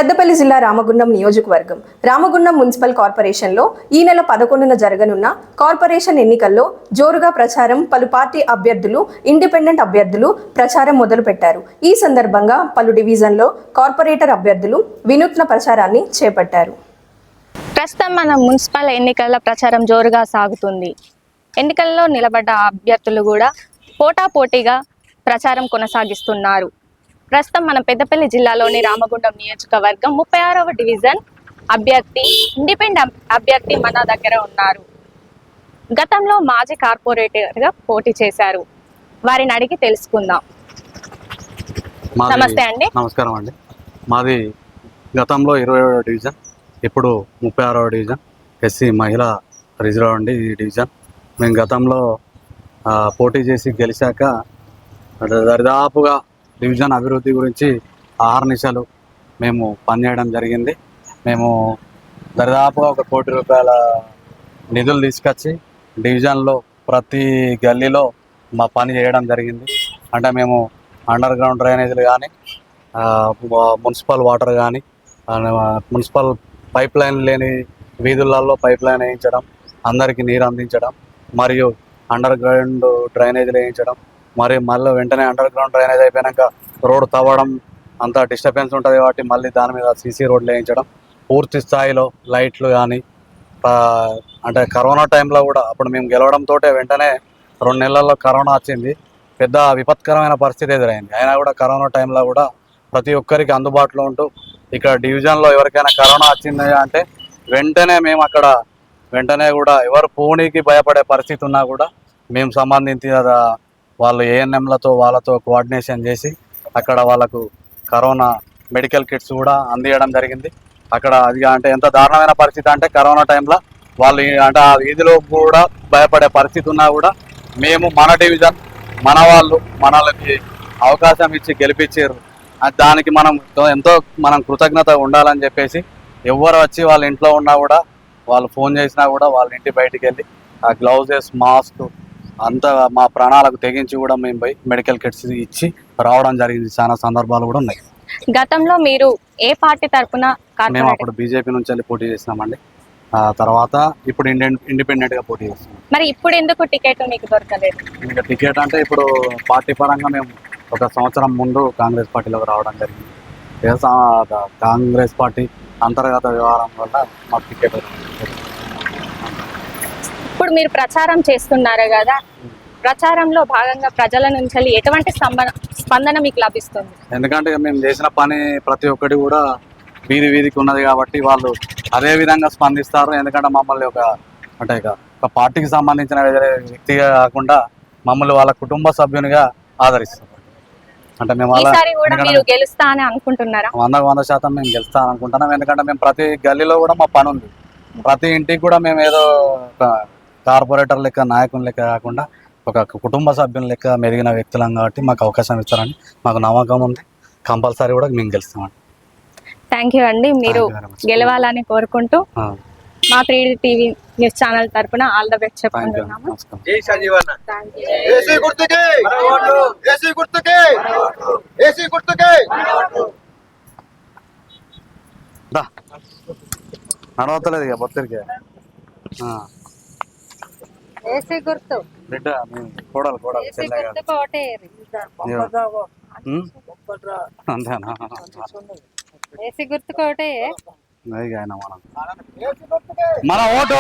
పెద్దపల్లి జిల్లా రామగుండం నియోజకవర్గం రామగుండం మున్సిపల్ కార్పొరేషన్లో ఈ నెల 11న జరగనున్న కార్పొరేషన్ ఎన్నికల్లో జోరుగా ప్రచారం పలు పార్టీ అభ్యర్థులు ఇండిపెండెంట్ అభ్యర్థులు ప్రచారం మొదలుపెట్టారు. ఈ సందర్భంగా పలు డివిజన్లో కార్పొరేటర్ అభ్యర్థులు వినూత్న ప్రచారాన్ని చేపట్టారు. ప్రస్తుతం మన మున్సిపల్ ఎన్నికల ప్రచారం జోరుగా సాగుతుంది. ఎన్నికల్లో నిలబడ్డ అభ్యర్థులు కూడా పోటాపోటీగా ప్రచారం కొనసాగిస్తున్నారు. ప్రస్తుతం మన పెద్దపల్లి జిల్లాలోని రామగుండం నియోజకవర్గం 36వ డివిజన్ అభ్యర్థి ఇండిపెండెంట్ అభ్యర్థి మన దగ్గర ఉన్నారు. గతంలో మాజీ కార్పొరేటర్గా పోటీ చేశారు. వారిని అడిగి తెలుసుకుందాం. నమస్తే అండి. నమస్కారం అండి. మాది గతంలో 27వ డివిజన్, ఇప్పుడు 36వ డివిజన్ ఎస్సీ మహిళా రిజర్వ్ అండి. ఈ డివిజన్ మేము గతంలో పోటీ చేసి గెలిచాక దరిదాపుగా డివిజన్ అభివృద్ధి గురించి ఆహర్నిశలు మేము పనిచేయడం జరిగింది. మేము దరిదాపుగా 1 కోటి రూపాయల నిధులు తీసుకొచ్చి డివిజన్లో ప్రతి గల్లీలో మా పని చేయడం జరిగింది. అంటే మేము అండర్ గ్రౌండ్ డ్రైనేజీలు కానీ, మున్సిపల్ వాటర్ కానీ, మున్సిపల్ పైప్ లైన్ లేని వీధులలో పైప్ లైన్ వేయించడం, అందరికీ నీరు అందించడం, మరియు అండర్ గ్రౌండ్ డ్రైనేజీలు వేయించడం, మరియు మళ్ళీ వెంటనే అండర్ గ్రౌండ్ డ్రైనేజ్ అయిపోయాక రోడ్డు తవ్వడం అంత డిస్టర్బెన్స్ ఉంటుంది కాబట్టి మళ్ళీ దాని మీద సీసీ రోడ్లు వేయించడం, పూర్తి స్థాయిలో లైట్లు కానీ, అంటే కరోనా టైంలో కూడా అప్పుడు మేము గెలవడంతో వెంటనే 2 నెలల్లో కరోనా వచ్చింది. పెద్ద విపత్కరమైన పరిస్థితి ఎదురైంది. అయినా కూడా కరోనా టైంలో కూడా ప్రతి ఒక్కరికి అందుబాటులో ఉంటూ ఇక్కడ డివిజన్లో ఎవరికైనా కరోనా వచ్చింది అంటే వెంటనే మేము అక్కడ వెంటనే కూడా ఎవరు పూణికి భయపడే పరిస్థితి ఉన్నా కూడా మేము సంబంధించిన వాళ్ళు ఏఎన్ఎంలతో వాళ్ళతో కోఆర్డినేషన్ చేసి అక్కడ వాళ్ళకు కరోనా మెడికల్ కిట్స్ కూడా అందించడం జరిగింది. అక్కడ అది అంటే ఎంత దారుణమైన పరిస్థితి అంటే కరోనా టైంలో వాళ్ళు అంటే ఆ వీధిలో కూడా భయపడే పరిస్థితి ఉన్నా కూడా మేము మన డివిజన్ మన వాళ్ళు మనకి అవకాశం ఇచ్చి గెలిపించారు. దానికి ఎంతో మనం కృతజ్ఞత ఉండాలని చెప్పేసి ఎవరు వచ్చి వాళ్ళ ఇంట్లో ఉన్నా కూడా వాళ్ళు ఫోన్ చేసినా కూడా వాళ్ళ ఇంటి బయటికి వెళ్ళి ఆ గ్లౌజెస్, మాస్క్ అంతా మా ప్రాణాలకు తెగించి కూడా మేము పోయి మెడికల్ కిట్స్ ఇచ్చి రావడం జరిగింది. చాలా సందర్భాలు కూడా ఉన్నాయి. గతంలో మీరు ఏ పార్టీ తరఫున? మేము అప్పుడు బీజేపీ నుంచి వెళ్ళి పోటీ చేసినామండి. తర్వాత ఇప్పుడు ఇండిపెండెంట్గా పోటీ చేస్తున్నాం. మరి ఇప్పుడు ఎందుకు టికెట్ మీకు దొరకలేదు? ఇంకా టికెట్ అంటే ఇప్పుడు పార్టీ పరంగా మేము 1 సంవత్సరం ముందు కాంగ్రెస్ పార్టీలోకి రావడం జరిగింది. కాంగ్రెస్ పార్టీ అంతర్గత వ్యవహారం వల్ల మాకు టికెట్. ఇప్పుడు మీరు ప్రచారం చేస్తున్నారు కదా, ప్రచారంలో భాగంగా ప్రజల నుంచి ఎటువంటి స్పందన మీకు లభిస్తుంది? ఎందుకంటే మేము చేసిన పని ప్రతి ఒక్కటి కూడా వీధికి ఉన్నది కాబట్టి వాళ్ళు అదే విధంగా స్పందిస్తారు. ఎందుకంటే మమ్మల్ని ఒక పార్టీకి సంబంధించిన వ్యక్తిగా కాకుండా మమ్మల్ని వాళ్ళ కుటుంబ సభ్యునిగా ఆదరిస్తారు. అంటే మేము 100% గెలుస్తా అని అనుకుంటున్నారా? 100% మేము గెలుస్తా అనుకుంటున్నాం. ఎందుకంటే మేము ప్రతి గల్లీలో కూడా మా పని ఉంది. ప్రతి ఇంటికి కూడా మేము ఏదో ఒక కార్పొరేటర్ లెక్క, నాయకుని లెక్క కాకుండా ఒక కుటుంబ సభ్యుల లెక్క మెరిగిన వ్యక్తులం కాబట్టి మాకు అవకాశం ఇస్తారని మాకు నమ్మకం ఉంది. కంపల్సరీ కూడా మేము గెలుస్తామండి. థ్యాంక్ యూ అండి. మీరు గెలవాలని కోరుకుంటూ మా 3D టీవీ న్యూస్ ఛానల్ తరఫున ఆల్ ద బెస్ట్ చెప్పుకుంటున్నాము. నడవతలేదు ఇక బొత్తరికి ఏసీ గుర్తు బిడ్డ కోడలు అంతేనా? ఏసీ గుర్తు కోటే మన ఓటు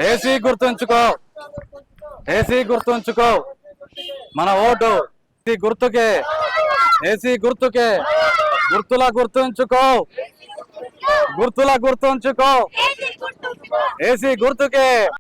ఏసీ గుర్తుంచుకో, ఏసీ గుర్తుంచుకో, మన ఓటు గుర్తుకే, ఏసీ గుర్తుకే, గుర్తుల గుర్తుంచుకో, గుర్తుల గుర్తుంచుకో, ఏసీ గుర్తుకే.